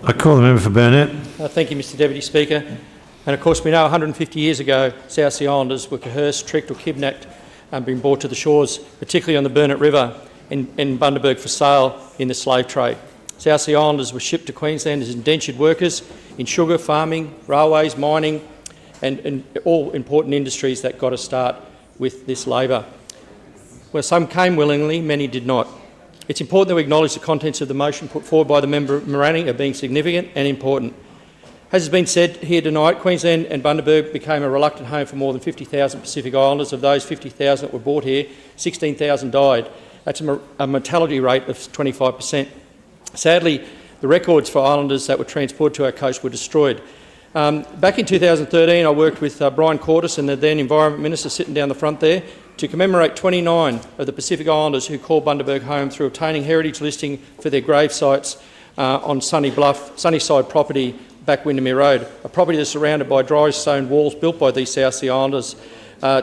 I call the member for Burnett. Thank you, Mr Deputy Speaker. And of course we know 150 years ago South Sea Islanders were coerced, tricked or kidnapped and being brought to the shores, particularly on the Burnett River in Bundaberg for sale in the slave trade. South Sea Islanders were shipped to Queensland as indentured workers in sugar, farming, railways, mining and all important industries that got a start with this labour. Well, some came willingly, many did not. It's important that we acknowledge the contents of the motion put forward by the member Morani are being significant and important. As has been said here tonight, Queensland and Bundaberg became a reluctant home for more than 50,000 Pacific Islanders. Of those 50,000 that were brought here, 16,000 died. That's a mortality rate of 25%. Sadly, the records for islanders that were transported to our coast were destroyed. Back in 2013, I worked with Brian Cortis and the then Environment Minister sitting down the front there to commemorate 29 of the Pacific Islanders who called Bundaberg home through obtaining heritage listing for their grave sites on Sunnyside property, back Windermere Road, a property that's surrounded by dry stone walls built by these South Sea Islanders.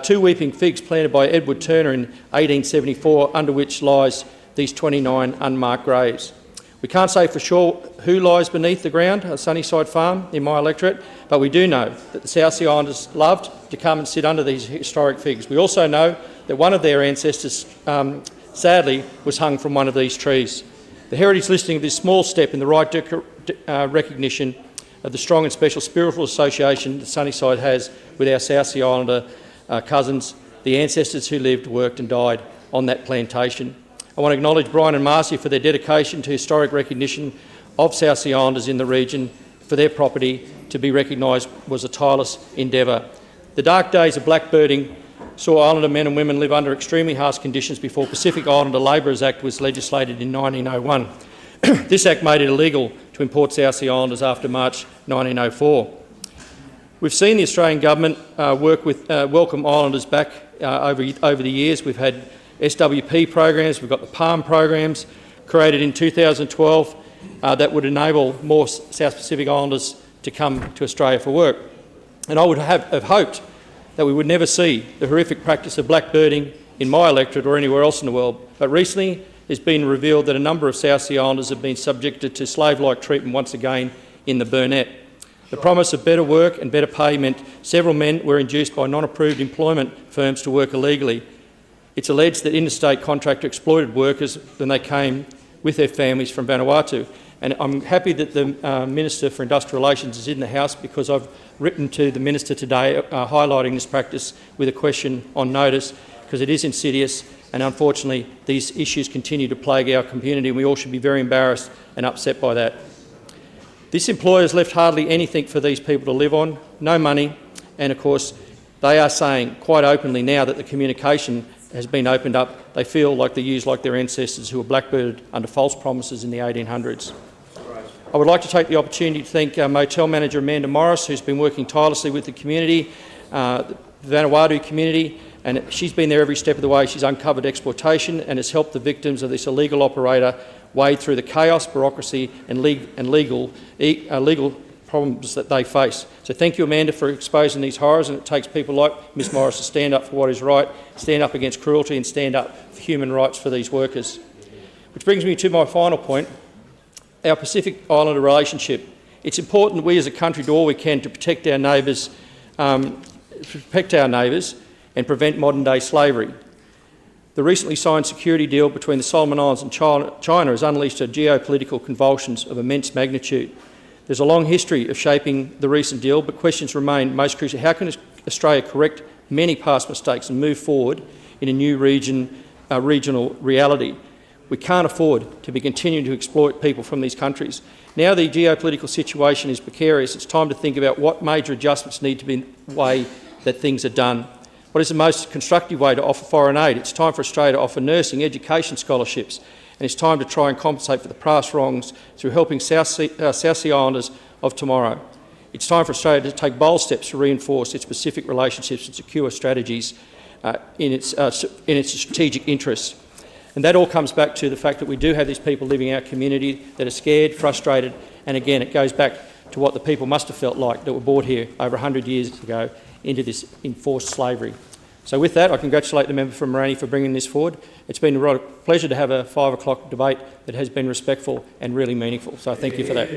2 weeping figs planted by Edward Turner in 1874, under which lies these 29 unmarked graves. We can't say for sure who lies beneath the ground at Sunnyside Farm in my electorate, but we do know that the South Sea Islanders loved to come and sit under these historic figs. We also know that one of their ancestors, sadly, was hung from one of these trees. The heritage listing of this small step in the right recognition of the strong and special spiritual association that Sunnyside has with our South Sea Islander cousins, the ancestors who lived, worked and died on that plantation. I want to acknowledge Brian and Marcia for their dedication to historic recognition of South Sea Islanders in the region. For their property to be recognised was a tireless endeavour. The dark days of blackbirding saw Islander men and women live under extremely harsh conditions before Pacific Islander Labourers Act was legislated in 1901. This Act made it illegal to import South Sea Islanders after March 1904. We've seen the Australian Government work with welcome Islanders back over the years. We've had SWP programs, we've got the PALM programs created in 2012 that would enable more South Pacific Islanders to come to Australia for work. And I would have hoped that we would never see the horrific practice of blackbirding in my electorate or anywhere else in the world. But recently it's been revealed that a number of South Sea Islanders have been subjected to slave-like treatment once again in the Burnett. The promise of better work and better pay meant several men were induced by non-approved employment firms to work illegally. It's alleged that interstate contractor exploited workers when they came with their families from Vanuatu. And I'm happy that the Minister for Industrial Relations is in the House, because I've written to the Minister today highlighting this practice with a question on notice, because it is insidious and unfortunately these issues continue to plague our community and we all should be very embarrassed and upset by that. This employer has left hardly anything for these people to live on, no money, and of course they are saying quite openly now that the communication has been opened up, they feel like they're used like their ancestors who were blackbirded under false promises in the 1800s. I would like to take the opportunity to thank motel manager Amanda Morris, who's been working tirelessly with the community, the Vanuatu community, and she's been there every step of the way. She's uncovered exploitation and has helped the victims of this illegal operator wade through the chaos, bureaucracy and legal problems that they face. So thank you, Amanda, for exposing these horrors, and it takes people like Ms Morris to stand up for what is right, stand up against cruelty and stand up for human rights for these workers. Which brings me to my final point, our Pacific Islander relationship. It's important that we as a country do all we can to protect our neighbours and prevent modern-day slavery. The recently signed security deal between the Solomon Islands and China has unleashed a geopolitical convulsions of immense magnitude. There's a long history of shaping the recent deal, but questions remain most crucial. How can Australia correct many past mistakes and move forward in a new regional reality? We can't afford to be continuing to exploit people from these countries. Now the geopolitical situation is precarious. It's time to think about what major adjustments need to be in the way that things are done. What is the most constructive way to offer foreign aid? It's time for Australia to offer nursing, education scholarships, and it's time to try and compensate for the past wrongs through helping South Sea Islanders of tomorrow. It's time for Australia to take bold steps to reinforce its Pacific relationships and secure strategies in its strategic interests. And that all comes back to the fact that we do have these people living in our community that are scared, frustrated, and again it goes back to what the people must have felt like that were brought here over 100 years ago into this enforced slavery. So with that, I congratulate the member from Moraney for bringing this forward. It's been a real pleasure to have a 5 o'clock debate that has been respectful and really meaningful. So thank you for that.